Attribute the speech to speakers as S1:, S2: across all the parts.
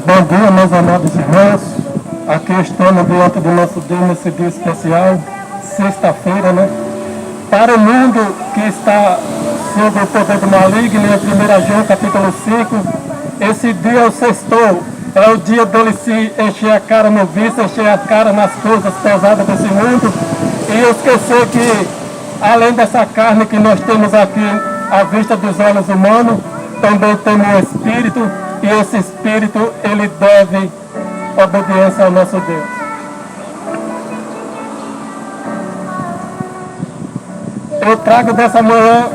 S1: Bom dia, meus amados irmãos. Aqui estamos diante do nosso Deus nesse dia especial, sexta-feira, né? Para o mundo que está sob o poder do maligno, em 1 João capítulo 5, esse dia é o sextou, é o dia dele se encher a cara no vício, encher a cara nas coisas pesadas desse mundo e esquecer que, além dessa carne que nós temos aqui à vista dos olhos humanos, também temos um espírito, e esse espírito, ele deve obediência ao nosso Deus. Eu trago dessa manhã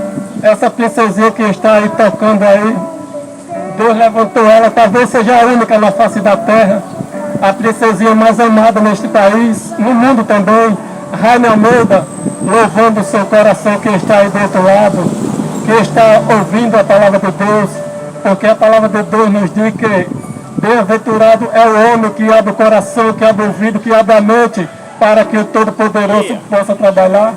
S1: essa princesinha que está aí tocando aí. Deus levantou ela, talvez seja a única na face da terra, a princesinha mais amada neste país, no mundo também, Raine Almeida, louvando o seu coração que está aí do outro lado, que está ouvindo a palavra de Deus, porque a palavra de Deus nos diz que bem-aventurado é o homem que abre o coração, que abre o ouvido, que abre a mente, para que o Todo-Poderoso possa trabalhar.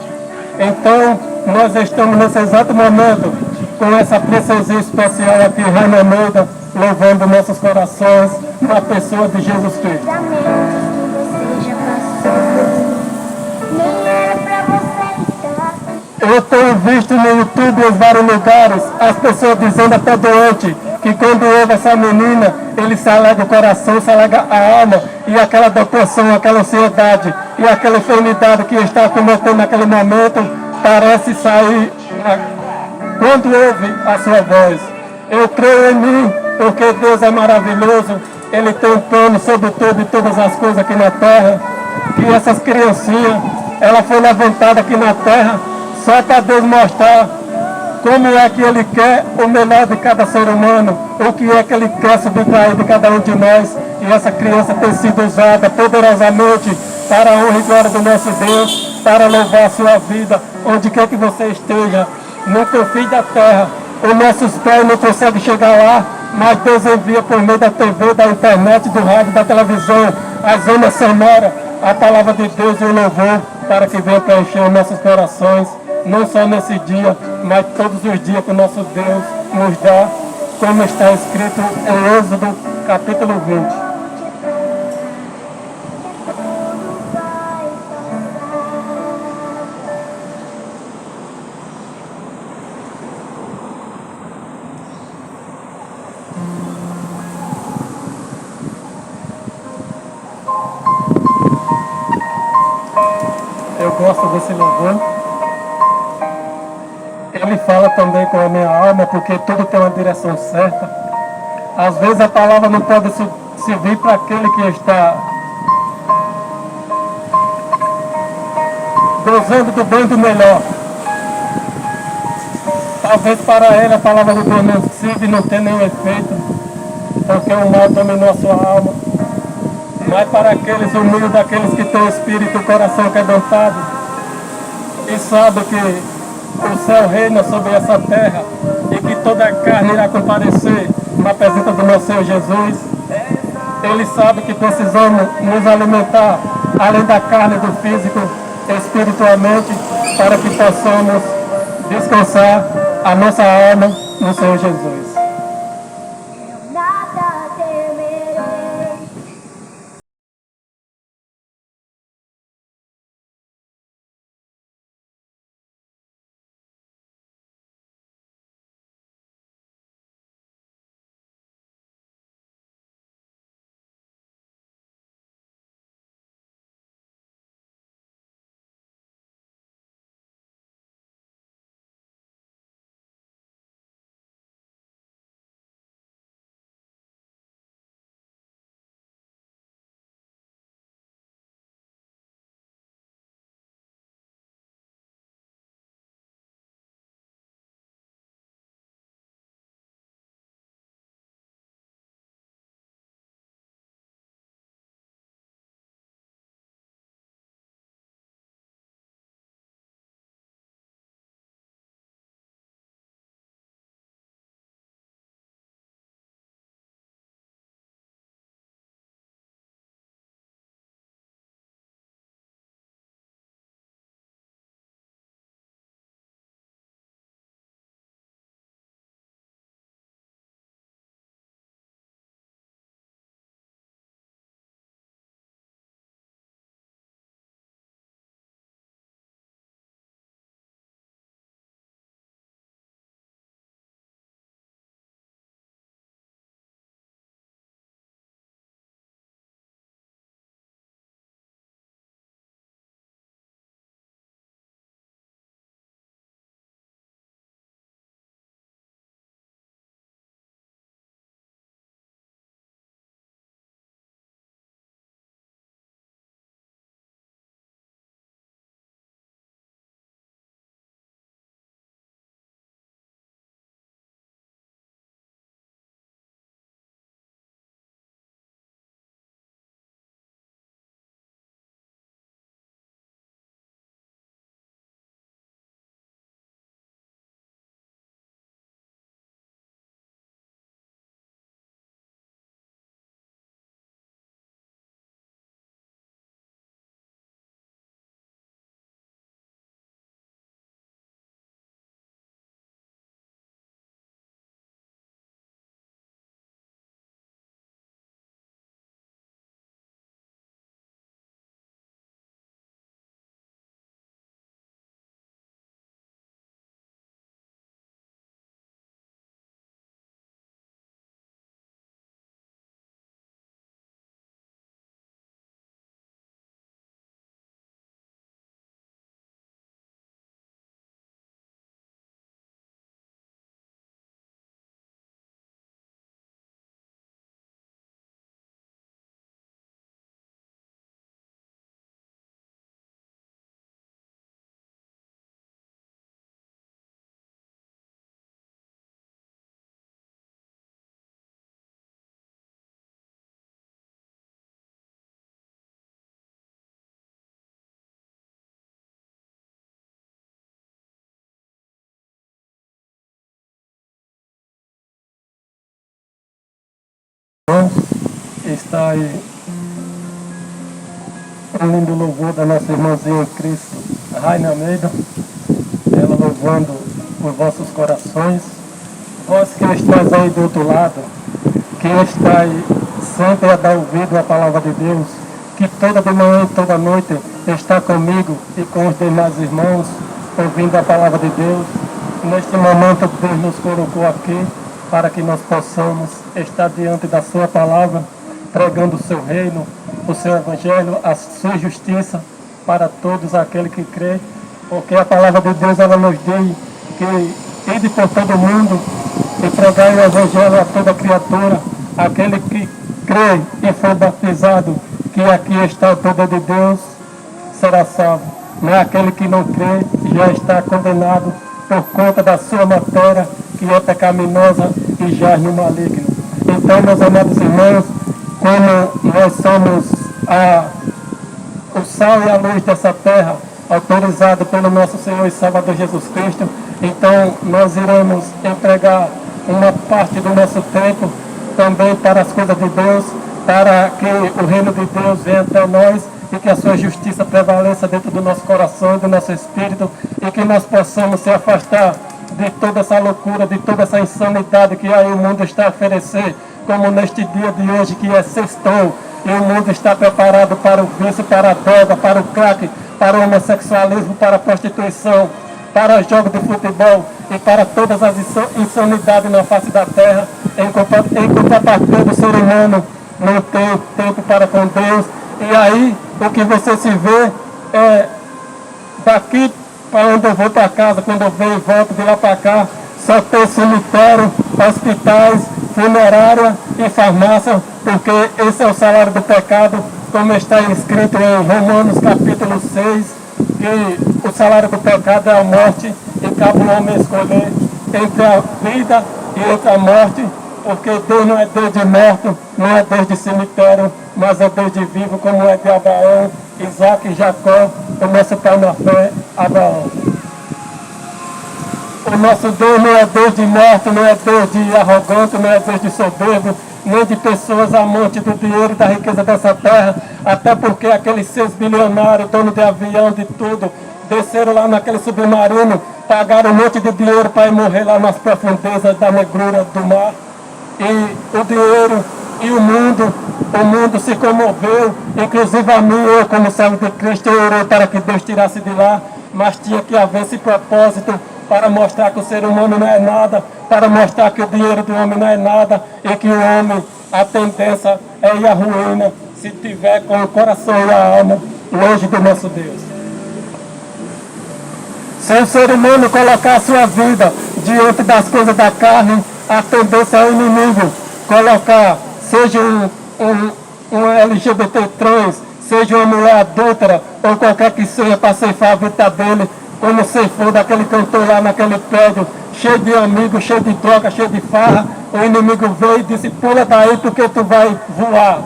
S1: Então, nós estamos nesse exato momento com essa princesinha especial aqui, Raine Almeida, louvando nossos corações na pessoa de Jesus Cristo. Eu tenho visto no YouTube em vários lugares as pessoas dizendo até doente que quando ouve essa menina, ele se alegra o coração, se alegra a alma, e aquela depressão, aquela ansiedade e aquela enfermidade que está cometendo naquele momento parece sair quando ouve a sua voz. Eu creio em mim, porque Deus é maravilhoso, Ele tem um plano sobre tudo e todas as coisas aqui na terra, e essas criancinhas, ela foi levantada aqui na terra só para Deus mostrar como é que Ele quer o melhor de cada ser humano, o que é que Ele quer subtrair de cada um de nós. E essa criança tem sido usada poderosamente para a honra e glória do nosso Deus, para louvar a sua vida, onde quer que você esteja, no confim da terra. Os nossos pés não conseguem chegar lá, mas Deus envia por meio da TV, da internet, do rádio, da televisão, as ondas sonoras, a palavra de Deus e o louvor, para que venha preencher os nossos corações, não só nesse dia, mas todos os dias que o nosso Deus nos dá, como está escrito em Êxodo capítulo 20. Eu gosto desse louvor. Ele fala também com a minha alma, porque tudo tem uma direção certa. Às vezes a palavra não pode servir para aquele que está gozando do bem e do melhor. Talvez para ele a palavra de Deus não sirva e não tenha nenhum efeito, porque o mal dominou a sua alma. Mas para aqueles humildes, aqueles que têm o espírito e o coração quebrantado, e sabem que o céu reina sobre essa terra e que toda a carne irá comparecer na presença do nosso Senhor Jesus, ele sabe que precisamos nos alimentar, além da carne e do físico, espiritualmente, para que possamos descansar a nossa alma no Senhor Jesus. irmãos, está aí um lindo louvor da nossa irmãzinha em Cristo, Raina Almeida, ela louvando por vossos corações. Vós que estáis aí do outro lado, que estáis sempre a dar ouvido à palavra de Deus, que toda de manhã e toda noite está comigo e com os demais irmãos, ouvindo a palavra de Deus. Neste momento Deus nos colocou aqui para que nós possamos estar diante da sua palavra, pregando o seu reino, o seu evangelho, a sua justiça para todos aqueles que crê, porque a palavra de Deus ela nos diz que ide por todo mundo e pregai o evangelho a toda criatura, aquele que crê e for batizado, que aqui está o poder de Deus, será salvo. Mas aquele que não crê já está condenado por conta da sua matéria, que é pecaminosa e jaz no maligno. Então, meus amados irmãos, como nós somos o sal e a luz dessa terra, autorizado pelo nosso Senhor e Salvador Jesus Cristo, então nós iremos entregar uma parte do nosso tempo também para as coisas de Deus, para que o reino de Deus venha até nós e que a sua justiça prevaleça dentro do nosso coração e do nosso espírito, e que nós possamos se afastar de toda essa loucura, de toda essa insanidade que aí o mundo está a oferecer, como neste dia de hoje que é sextou, e o mundo está preparado para o vício, para a droga, para o crack, para o homossexualismo, para a prostituição, para os jogos de futebol e para todas as insanidades na face da terra. Em contrapartida do ser humano não tem tempo para com Deus, e aí o que você se vê é daqui para onde eu vou para casa, quando eu venho e volto de lá para cá, só tem cemitério, hospitais, funerária e farmácia, porque esse é o salário do pecado, como está escrito em Romanos capítulo 6, que o salário do pecado é a morte, e cabe o homem escolher entre a vida e entre a morte, porque Deus não é Deus de morto, não é Deus de cemitério, mas é Deus de vivo, como é de Abraão, Isaac e Jacó, o nosso pai na fé, Abraão. O nosso Deus não é Deus de morto, não é Deus de arrogante, não é Deus de soberbo, nem de pessoas amantes do dinheiro e da riqueza dessa terra, até porque aqueles 6 bilionários, dono de avião, de tudo, desceram lá naquele submarino, pagaram um monte de dinheiro para ir morrer lá nas profundezas da negrura do mar. E o dinheiro e o mundo se comoveu, inclusive a mim, eu como servo de Cristo, eu orei para que Deus tirasse de lá, mas tinha que haver esse propósito para mostrar que o ser humano não é nada, para mostrar que o dinheiro do homem não é nada, e que o homem, a tendência é ir à ruína, se tiver com o coração e a alma longe do nosso Deus. Se o ser humano colocar a sua vida diante das coisas da carne, a tendência é o inimigo colocar, seja um LGBT trans, seja uma mulher adúltera, ou qualquer que seja, para ceifar a vida dele, como ceifou daquele cantor lá naquele prédio, cheio de amigos, cheio de droga, cheio de farra. O inimigo veio e disse: pula daí porque tu vai voar.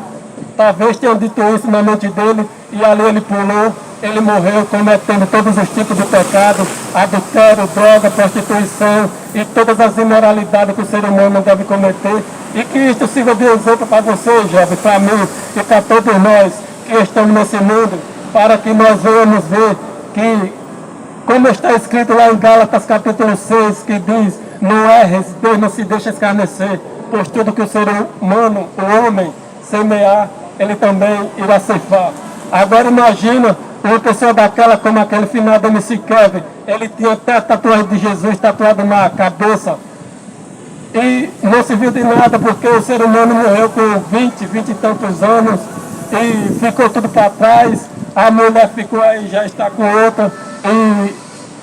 S1: Talvez tenham dito isso na mente dele, e ali ele pulou, ele morreu cometendo todos os tipos de pecado, adultério, droga, prostituição e todas as imoralidades que o ser humano deve cometer. E que isto sirva de exemplo para você, jovem, para mim e para todos nós que estamos nesse mundo, para que nós venhamos ver que, como está escrito lá em Gálatas capítulo 6, que diz: não erres, Deus não se deixa escarnecer, pois tudo que o ser humano, o homem, semear, ele também irá ceifar. Agora imagina uma pessoa daquela, como aquele final do MC Kevin, ele tinha até a tatuagem de Jesus tatuado na cabeça, e não serviu de nada, porque o ser humano morreu com 20 e tantos anos, e ficou tudo para trás. A mulher ficou aí, já está com outra, e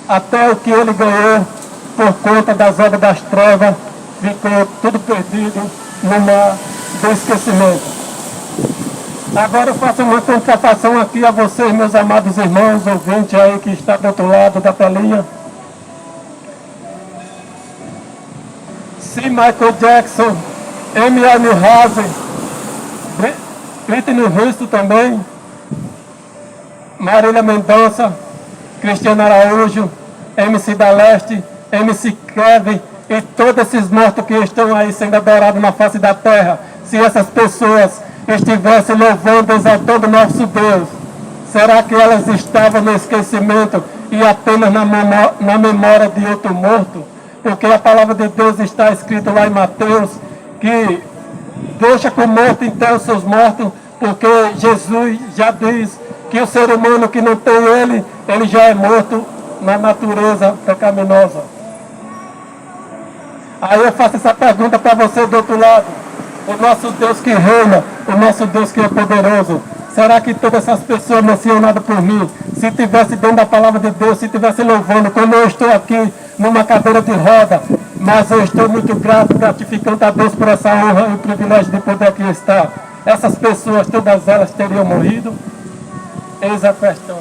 S1: até o que ele ganhou por conta das obras das trevas, ficou tudo perdido no mar do esquecimento. Agora eu faço uma contratação aqui a vocês, meus amados irmãos, ouvintes aí que está do outro lado da telinha. Se Michael Jackson, Amy Winehouse, Whitney Houston também, Marília Mendonça, Cristiano Araújo, MC da Leste, MC Kevin e todos esses mortos que estão aí sendo adorados na face da terra. se essas pessoas estivessem louvando, exaltando nosso Deus, será que elas estavam no esquecimento e apenas na memória de outro morto? Porque a palavra de Deus está escrita lá em Mateus, que deixa com o morto enterra os seus mortos, porque Jesus já diz que o ser humano que não tem ele já é morto na natureza pecaminosa. Aí eu faço essa pergunta para você do outro lado. O nosso Deus que reina, o nosso Deus que é poderoso, será que todas essas pessoas não seriam nada por mim? Se estivesse dentro da palavra de Deus, se estivesse louvando, como eu estou aqui numa cadeira de roda, mas eu estou muito grato, gratificando a Deus por essa honra e o privilégio de poder aqui estar. Essas pessoas, todas elas teriam morrido? Eis a questão.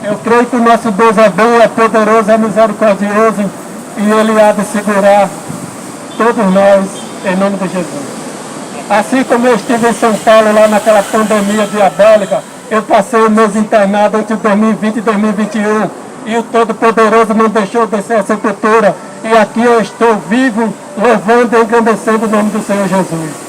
S1: Eu creio que o nosso Deus é bom, é poderoso, é misericordioso e Ele há de segurar todos nós em nome de Jesus. Assim como eu estive em São Paulo lá naquela pandemia diabólica, eu passei o mês internado entre 2020 e 2021 e o Todo-Poderoso não deixou descer a sepultura e aqui eu estou vivo, louvando e engrandecendo o nome do Senhor Jesus.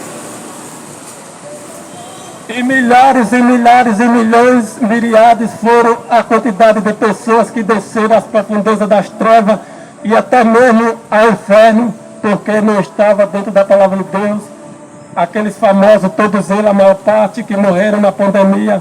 S1: E milhares e milhares e milhões, milhares foram a quantidade de pessoas que desceram às profundezas das trevas e até mesmo ao inferno, porque não estava dentro da palavra de Deus. Aqueles famosos, todos eles, a maior parte, que morreram na pandemia,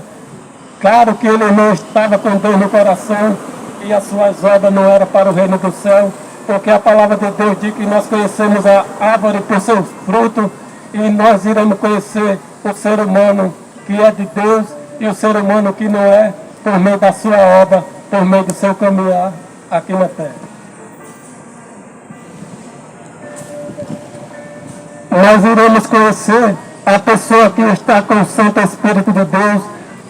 S1: claro que ele não estava com Deus no coração e as suas obras não eram para o reino do céu, porque a palavra de Deus diz que nós conhecemos a árvore por seus frutos e nós iremos conhecer o ser humano que é de Deus e o ser humano que não é, por meio da sua obra, por meio do seu caminhar aqui na terra. Nós iremos conhecer a pessoa que está com o Santo Espírito de Deus,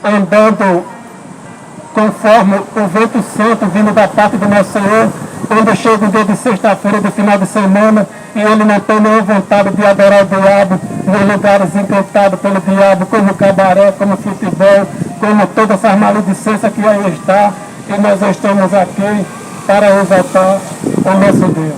S1: andando conforme o vento santo vindo da parte do nosso Senhor, quando chega o dia de sexta-feira, do final de semana, e ele não tem nenhuma vontade de adorar o diabo nos lugares encantados pelo diabo, como cabaré, como futebol, como todas essas maledicências que aí está, e nós estamos aqui para exaltar o nosso Deus.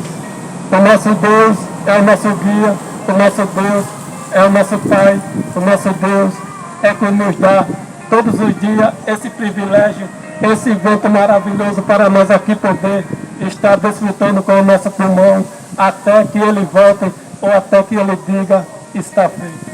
S1: O nosso Deus é o nosso guia, o nosso Deus é o nosso Pai, o nosso Deus é que nos dá todos os dias esse privilégio, esse evento maravilhoso para nós aqui poder estar desfrutando com o nosso pulmão até que Ele volte ou até que Ele diga está feito.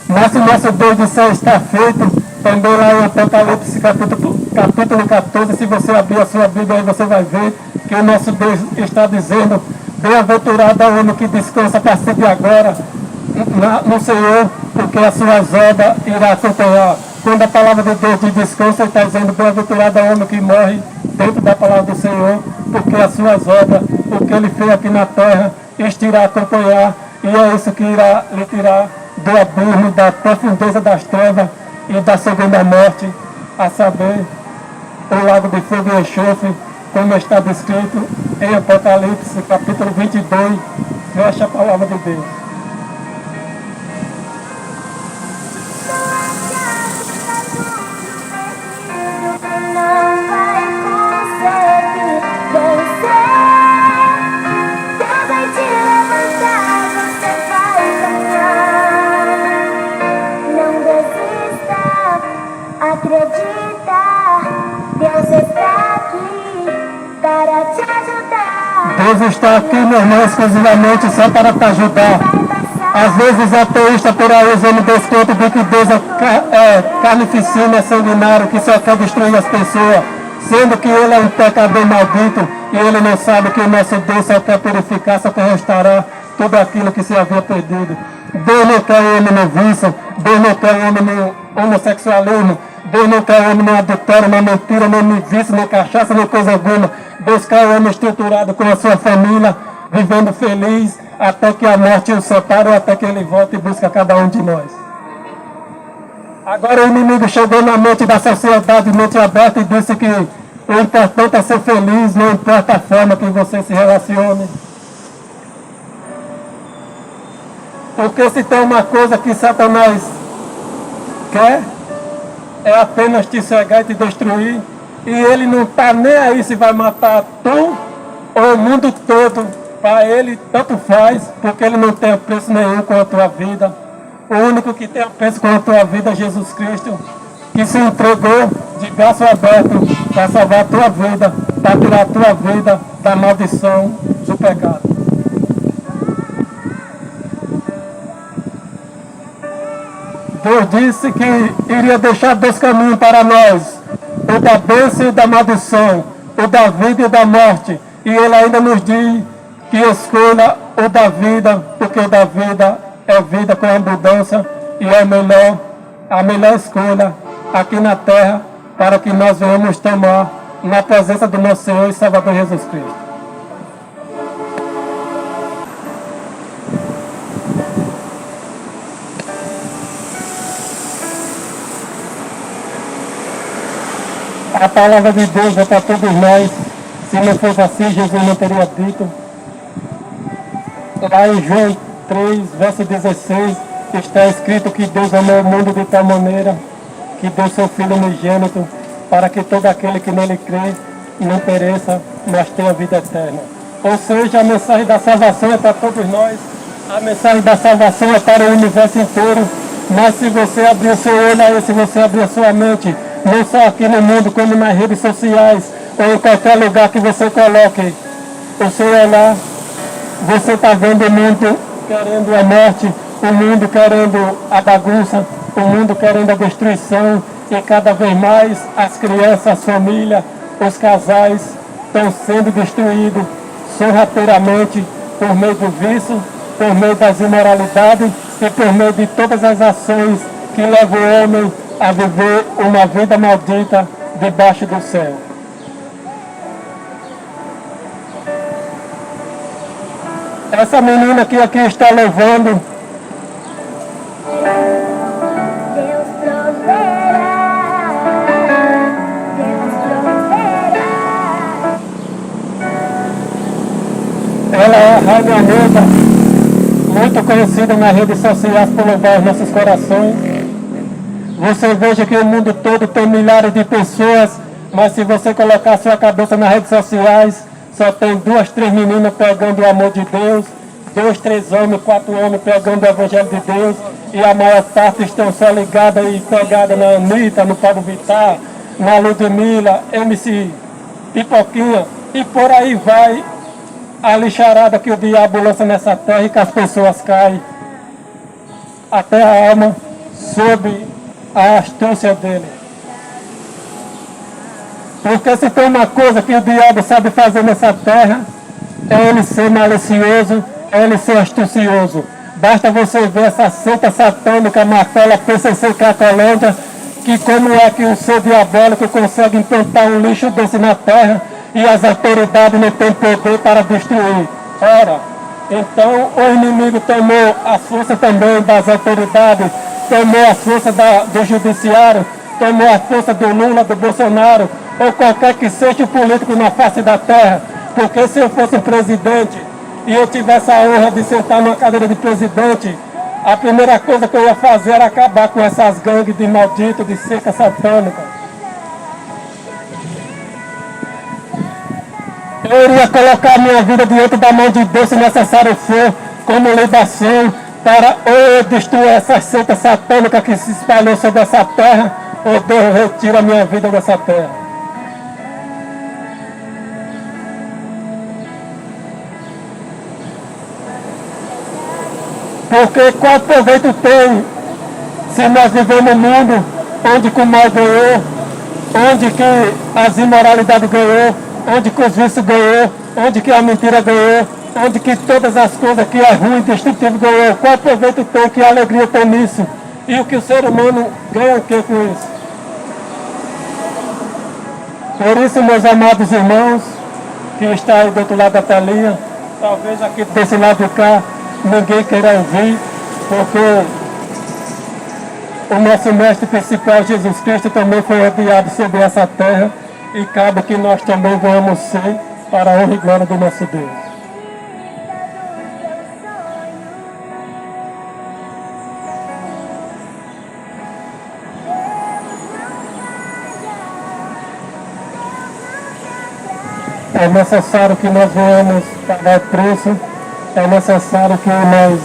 S1: Mas se nosso Deus disser está feito, também lá em Apocalipse capítulo 14, se você abrir a sua Bíblia aí você vai ver que o nosso Deus está dizendo: bem-aventurado é o homem que descansa a partir de agora no Senhor, porque as suas obras irá acompanhar. Quando a palavra de Deus diz descanso, Ele está dizendo: bem-aventurado é o homem que morre dentro da palavra do Senhor, porque as suas obras, o que Ele fez aqui na terra, isto irá acompanhar, e é isso que irá lhe tirar do abismo, da profundeza das trevas e da segunda morte, a saber, o lago de fogo e enxofre, como está descrito em Apocalipse, capítulo 22, fecha a palavra de Deus. Deus está aqui, meu irmão, exclusivamente só para te ajudar. Às vezes os ateístas por aí usando desconto de que Deus é carnificina, é sanguinário, que só quer destruir as pessoas, sendo que Ele é um pecador maldito e Ele não sabe que o nosso Deus só quer purificar, só quer restaurar tudo aquilo que se havia perdido. Deus não quer o homem no vício, Deus não quer o homem no homossexualismo, Deus não quer o homem no adultério, na mentira, nem no vício, nem cachaça, nem coisa alguma. Deus quer o homem estruturado com a sua família, vivendo feliz, até que a morte o separe ou até que ele volte e busque cada um de nós. Agora o inimigo chegou na mente da sociedade, mente aberta, e disse que o importante é ser feliz, não importa a forma que você se relacione. Porque se tem uma coisa que Satanás quer, é apenas te cegar e te destruir. E ele não está nem aí se vai matar tu ou o mundo todo, para ele tanto faz, porque ele não tem preço nenhum com a tua vida. O único que tem preço com a tua vida é Jesus Cristo, que se entregou de braço aberto para salvar a tua vida, para tirar a tua vida da maldição do pecado. Deus disse que iria deixar dois caminhos para nós, o da bênção e da maldição, o da vida e da morte. E Ele ainda nos diz que escolha o da vida, porque o da vida é vida com abundância e é a melhor escolha aqui na terra para que nós venhamos tomar na presença do nosso Senhor e Salvador Jesus Cristo. A palavra de Deus é para todos nós. Se não fosse assim, Jesus não teria dito. Lá em João 3, verso 16, está escrito que Deus amou o mundo de tal maneira que deu seu Filho unigênito para que todo aquele que nele crê não pereça, mas tenha vida eterna. Ou seja, a mensagem da salvação é para todos nós. A mensagem da salvação é para o universo inteiro. Mas se você abrir o seu olho, se você abrir a sua mente, não só aqui no mundo, como nas redes sociais, ou em qualquer lugar que você coloque o seu olhar, você está vendo o mundo querendo a morte, o mundo querendo a bagunça, o mundo querendo a destruição, e cada vez mais as crianças, as famílias, os casais estão sendo destruídos sorrateiramente por meio do vício, por meio das imoralidades e por meio de todas as ações que levam o homem a viver uma vida maldita debaixo do céu. Essa menina que aqui está louvando,
S2: Deus proverá, Deus proverá.
S1: ela é a Rainha Negra, muito conhecida nas redes sociais por louvar os nossos corações. Você veja que o mundo todo tem milhares de pessoas, mas se você colocar sua cabeça nas redes sociais, só tem 2, 3 meninas pregando o amor de Deus, 2, 3 homens, 4 homens pregando o Evangelho de Deus, e a maior parte estão só ligadas e pegadas na Anitta, no Pablo Vittar, na Ludmilla, MC Pipoquinha, e por aí vai a lixarada que o diabo lança nessa terra e que as pessoas caem até a alma sob a astúcia dele. Porque se tem uma coisa que o diabo sabe fazer nessa terra, é ele ser malicioso, é ele ser astucioso. Basta você ver essa seita satânica, Martela, PCC, Cracolândia, que como é que um ser diabólico consegue implantar um lixo desse na terra e as autoridades não têm poder para destruir. Ora, então o inimigo tomou a força também das autoridades, tomou a força do judiciário, tomou a força do Lula, do Bolsonaro, ou qualquer que seja o político na face da terra. Porque se eu fosse presidente e eu tivesse a honra de sentar numa cadeira de presidente, a primeira coisa que eu ia fazer era acabar com essas gangues de malditos, de seca satânica. Eu iria colocar a minha vida diante da mão de Deus, se necessário for, como libação, para ou eu destruir essa seita satânica que se espalhou sobre essa terra, ou Deus retira a minha vida dessa terra. Porque qual proveito tem se nós vivemos num mundo onde que o mal ganhou, onde que as imoralidades ganhou, onde que os vícios ganhou, onde que a mentira ganhou, onde que todas as coisas que é ruim, destrutivo ganhou. Qual proveito tem, que alegria tem nisso? E o que o ser humano ganha o que com isso? Por isso, meus amados irmãos, que está aí do outro lado da telinha, talvez aqui desse lado de cá, ninguém queira ouvir, porque o nosso mestre principal, Jesus Cristo, também foi odiado sobre essa terra, e cabe que nós também vamos ser para a honra e glória do nosso Deus. É necessário que nós venhamos pagar o preço, é necessário que nós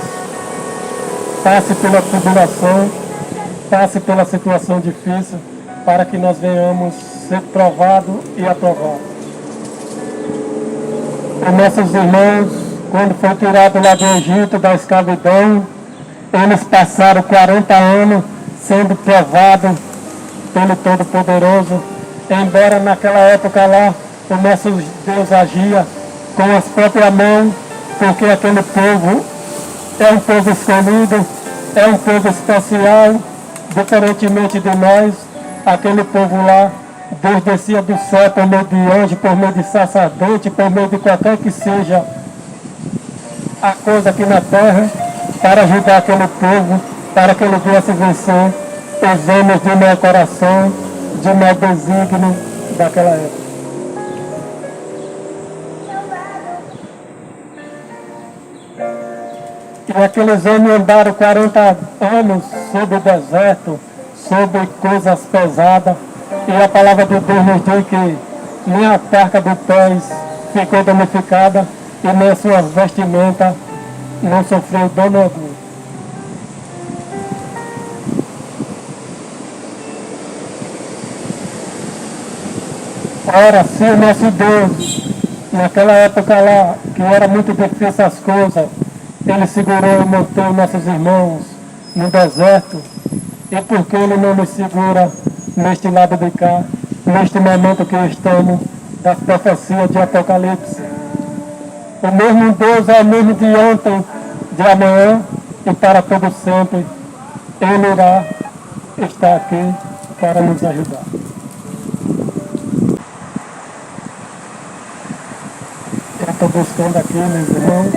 S1: passe pela tribulação, passe pela situação difícil, para que nós venhamos ser provados e aprovados. Os nossos irmãos, quando foi tirado lá do Egito, da escravidão, eles passaram 40 anos sendo provados pelo Todo-Poderoso, embora naquela época lá o nosso Deus agia com as próprias mãos, porque aquele povo é um povo escolhido, é um povo especial, diferentemente de nós. Aquele povo lá, Deus descia do céu por meio de anjo, por meio de sacerdote, por meio de qualquer que seja a coisa aqui na terra, para ajudar aquele povo, para que ele viesse vencer os homens de mau coração, de mau desígnio daquela época. E aqueles homens andaram 40 anos sobre o deserto, sobre coisas pesadas, e a palavra de Deus nos diz que nem a parca dos pés ficou danificada, e nem as suas vestimentas não sofreu dano algum. Ora, se o nosso Deus, naquela época lá, que era muito difícil as coisas, Ele segurou e montou nossos irmãos no deserto, e por que Ele não nos segura neste lado de cá, neste momento que estamos, das profecias de Apocalipse? O mesmo Deus é o mesmo de ontem, de amanhã e para todo sempre. Ele irá estar aqui para nos ajudar. Eu estou buscando aqui, meus irmãos,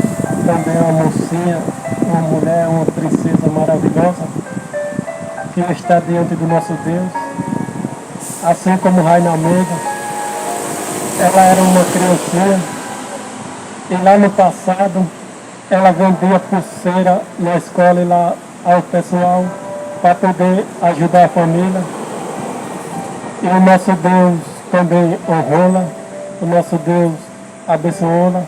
S1: também uma mocinha, uma mulher, uma princesa maravilhosa, que está diante do nosso Deus, assim como Raina Almeida. Ela era uma criancinha, e lá no passado, ela vendia pulseira na escola e lá ao pessoal, para poder ajudar a família. E o nosso Deus também honrou-la, o nosso Deus abençoou-la.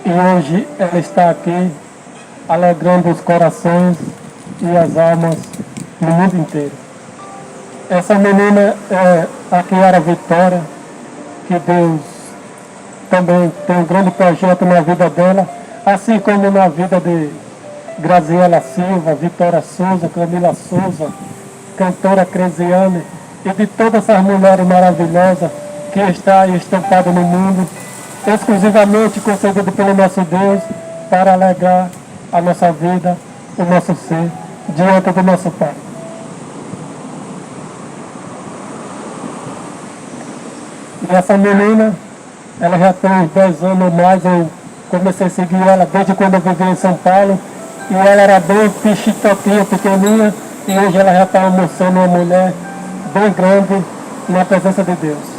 S1: E hoje ela está aqui, alegrando os corações e as almas no mundo inteiro. Essa menina é a Kiara Vitória, que Deus também tem um grande projeto na vida dela, assim como na vida de Graziela Silva, Vitória Souza, Camila Souza, cantora Cresiane, e de todas essas mulheres maravilhosas que estão aí estampadas no mundo, exclusivamente concedido pelo nosso Deus, para alegar a nossa vida, o nosso ser, diante do nosso Pai. E essa menina, ela já tem uns 10 anos ou mais, eu comecei a seguir ela desde quando eu vivi em São Paulo, e ela era bem pichitotinha, pequenininha, e hoje ela já está almoçando uma mulher bem grande na presença de Deus.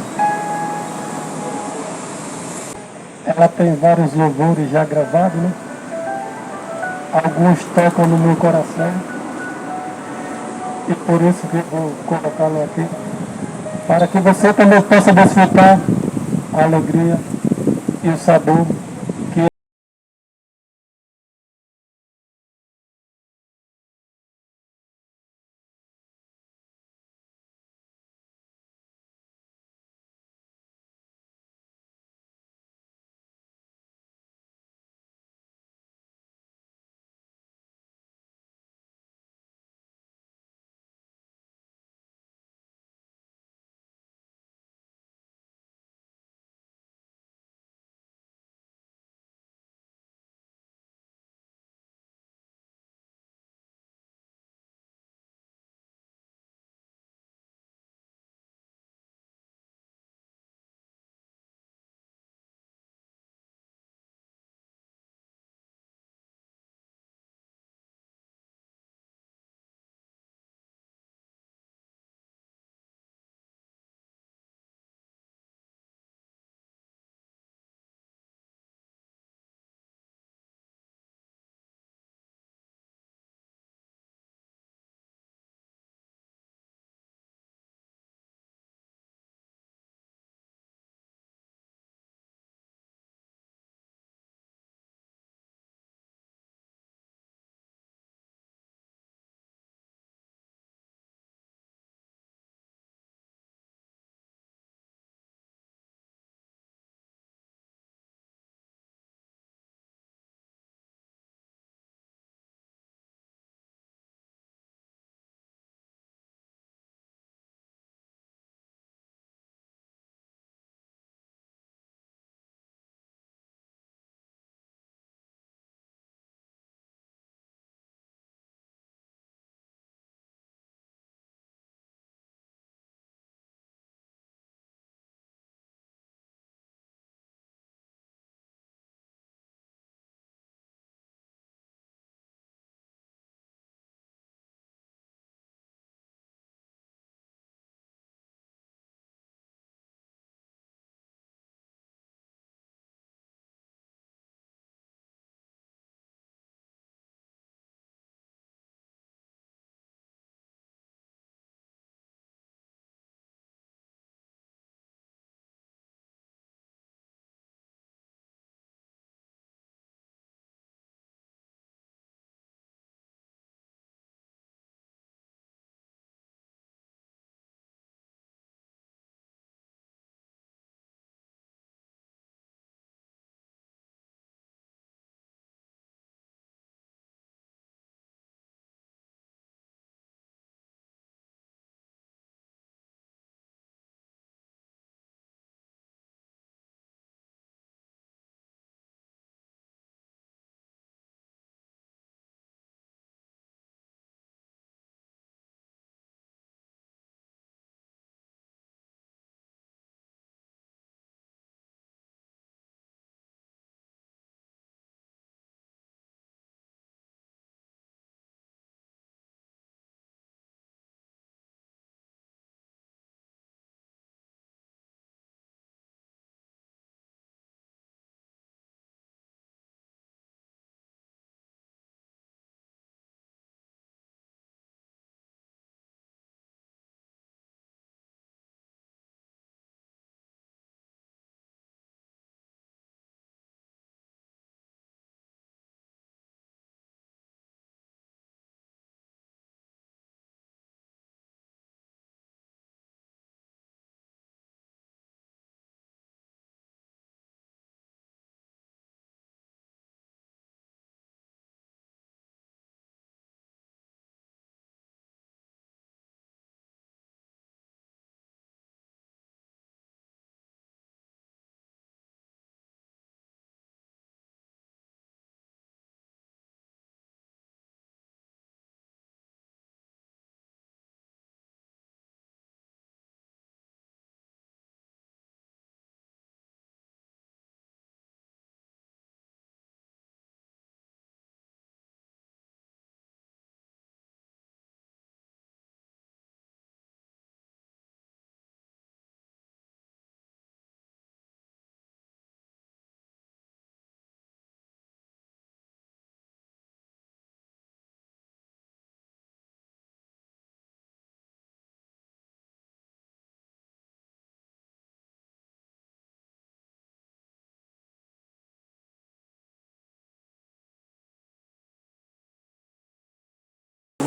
S1: Ela tem vários louvores já gravados, né? Alguns tocam no meu coração, e por isso que eu vou colocá-lo aqui, para que você também possa desfrutar a alegria e o sabor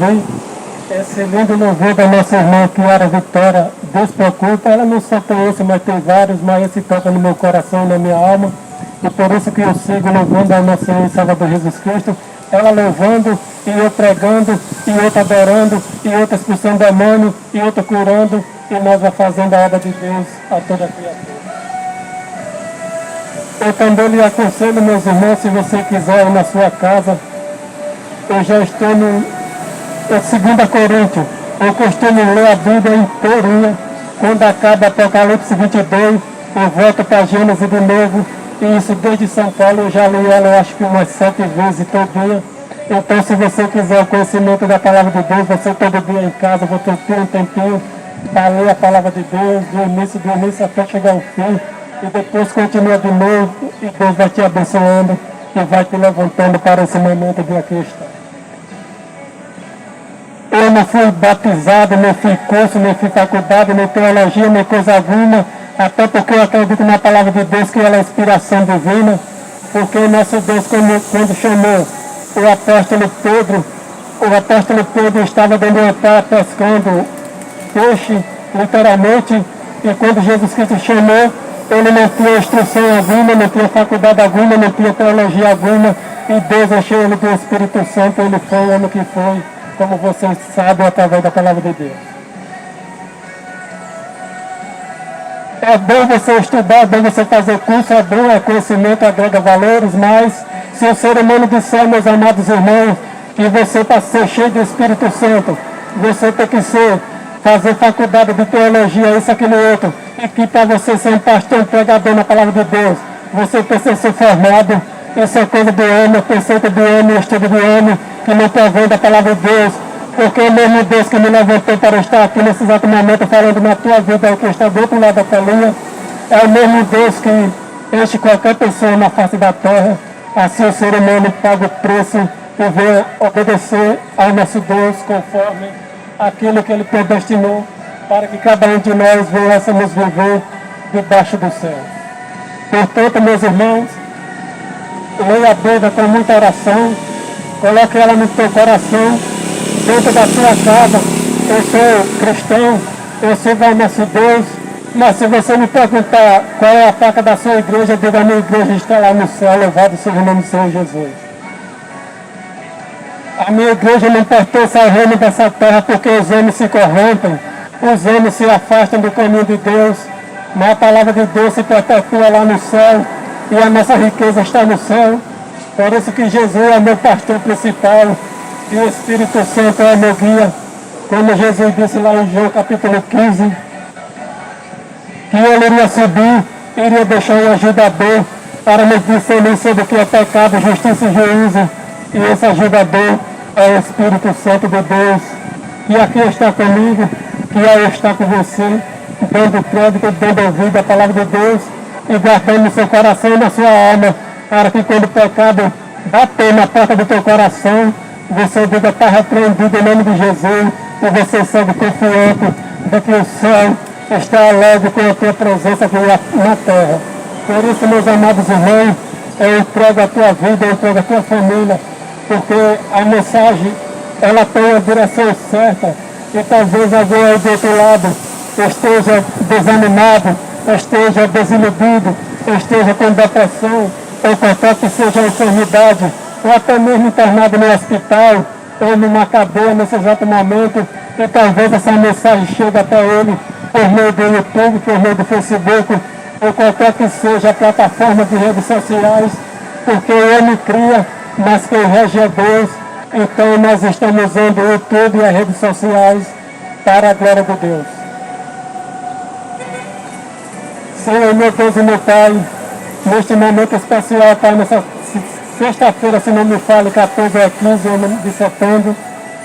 S1: ouvir esse lindo louvor da nossa irmã Kiara Vitória. Deus preocupa, ela não só tem esse, mas tem vários, mas esse toca no meu coração, na minha alma. E por isso que eu sigo louvando ao nosso Senhor e Salvador Jesus Cristo. Ela louvando, e eu pregando, e outro adorando, e outro expulsando demônio, e outro curando, e nós vamos fazendo a obra de Deus a toda a criatura. Eu também lhe aconselho, meus irmãos, se você quiser ir na sua casa, eu já estou no 2 Coríntios. Eu costumo ler a Bíblia inteirinha. Quando acaba Apocalipse 22, eu volto para Gênesis de novo. E isso desde São Paulo eu já li ela, eu acho que umas 7 vezes todinha. Então, se você quiser o conhecimento da palavra de Deus, você todo dia em casa, vou ter um tempinho para ler a palavra de Deus, do início até chegar ao fim. E depois continua de novo, e Deus vai te abençoando e vai te levantando para esse momento de aqui estar. Eu não fui batizado, nem fui curso, nem fui faculdade, nem teologia, nem coisa alguma, até porque eu acredito na palavra de Deus, que ela é inspiração divina, porque o nosso Deus, quando chamou o apóstolo Pedro estava dentro do altar pescando peixe, literalmente, e quando Jesus Cristo chamou, ele não tinha instrução alguma, não tinha faculdade alguma, não tinha teologia alguma, e Deus encheu ele do Espírito Santo, ele foi o ano que foi, como vocês sabem, através da palavra de Deus. É bom você estudar, é bom você fazer curso, é bom, é conhecimento, agrega valores, mas se o ser humano disser, meus amados irmãos, que você para ser cheio do Espírito Santo, você tem que fazer faculdade de teologia, isso, aquilo e outro, e que para você ser um pastor, um pregador na palavra de Deus, você precisa ser formado, isso é coisa do homem, preceito do homem, estudo do homem, que não provém da palavra de Deus, porque é o mesmo Deus que me levantou para estar aqui nesse exato momento falando na tua vida, que está do outro lado da telinha, é o mesmo Deus que enche qualquer pessoa na face da terra. Assim o ser humano paga o preço por ver obedecer ao nosso Deus conforme aquilo que Ele predestinou para que cada um de nós viéssemos viver debaixo do céu. Portanto, meus irmãos, leia a Bíblia com muita oração, coloque ela no teu coração, dentro da tua casa. Eu sou cristão, eu sirvo ao nosso Deus, mas se você me perguntar qual é a placa da sua igreja, diga: a minha igreja está lá no céu, louvado seja o nome do Senhor Jesus. A minha igreja não pertence ao reino dessa terra, porque os homens se corrompem, os homens se afastam do caminho de Deus, mas a palavra de Deus se perpetua lá no céu, e a nossa riqueza está no céu. Por isso que Jesus é meu pastor principal, e o Espírito Santo é meu guia. Como Jesus disse lá em João capítulo 15, que ele iria subir, iria deixar um ajudador para nos discernir sobre o que é pecado, justiça e juízo. E esse ajudador é o Espírito Santo de Deus, que aqui está comigo, que aí está com você, dando crédito, dando ouvido à palavra de Deus e guardando no seu coração e na sua alma, para que quando o pecado bater na porta do teu coração, você diga: está repreendido em nome de Jesus, e você segue confiante de que o céu está alegre com a tua presença aqui na terra. Por isso, meus amados irmãos, eu entrego a tua vida, eu entrego a tua família, porque a mensagem, ela tem a direção certa, e talvez alguém aí do outro lado esteja desanimado, esteja desiludido, esteja com depressão, ou qualquer que seja a enfermidade, ou até mesmo internado no hospital, ou numa cadeia nesse exato momento, e talvez essa mensagem chegue até ele por meio do YouTube, por meio do Facebook, ou qualquer que seja a plataforma de redes sociais, porque ele cria, mas quem rege é Deus. Então nós estamos usando o YouTube e as redes sociais para a glória de Deus. Senhor, meu Deus e meu Pai, neste momento especial, Pai, nessa sexta-feira, se não me fale, 14 a 15 de setembro,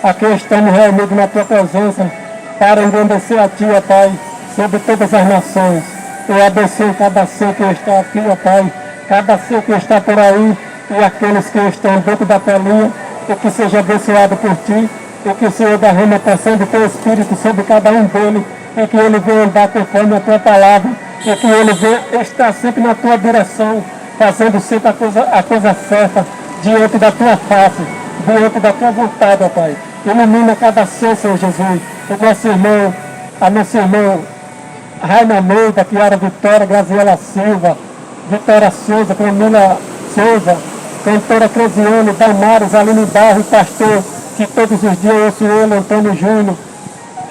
S1: aqui estamos reunidos na tua presença para engrandecer a ti, ó Pai, sobre todas as nações. Eu abençoo cada ser que está aqui, ó Pai, cada ser que está por aí, e aqueles que estão dentro da telinha, e que seja abençoado por ti, e que o Senhor derrame a porção do teu Espírito sobre cada um deles, e que ele venha andar conforme a tua palavra, e que ele venha estar sempre na tua direção, fazendo sempre a coisa certa, diante da tua face, diante da tua vontade, ó Pai. Ilumina cada ser, Senhor Jesus. O nosso irmão, a nossa irmã Raina Meida, Kiara Vitória, Graziela Silva, Vitória Souza, Camila Souza, cantora Cresiane, Damares, Aline Barro, pastor, que todos os dias eu ouço ele, Antônio Júnior,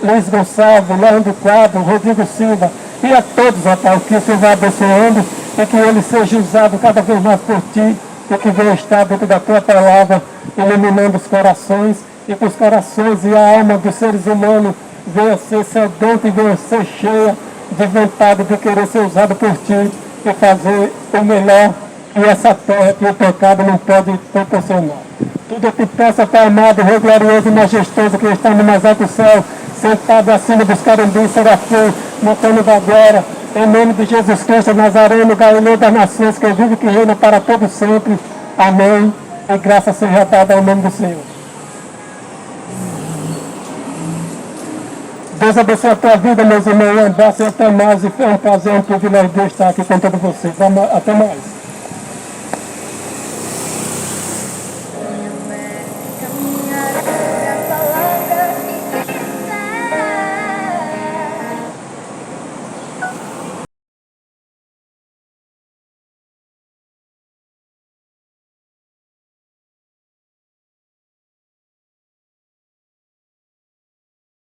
S1: Luiz Gonçalves, Leandro Quadro, Rodrigo Silva, e a todos, rapaz, que o Senhor vai abençoando e que ele seja usado cada vez mais por ti, e que venha estar dentro da tua palavra, iluminando os corações, e que os corações e a alma dos seres humanos venham ser sedenta e venham ser cheia de vontade de querer ser usado por ti e fazer o melhor que essa terra que o pecado não pode proporcionar. Tudo eu te peço, Pai amado, Rei glorioso e majestoso, que está no mais alto céu, sentado acima dos carambins, serafim, no trono da glória, em nome de Jesus Cristo, Nazareno, Galileu das nações, que vive e que reina para todo sempre. Amém. E graça seja dada ao nome do Senhor. Deus abençoe a tua vida, meus irmãos. Um abraço e até mais. E foi um prazer, um privilégio de estar aqui com todos vocês. Até mais.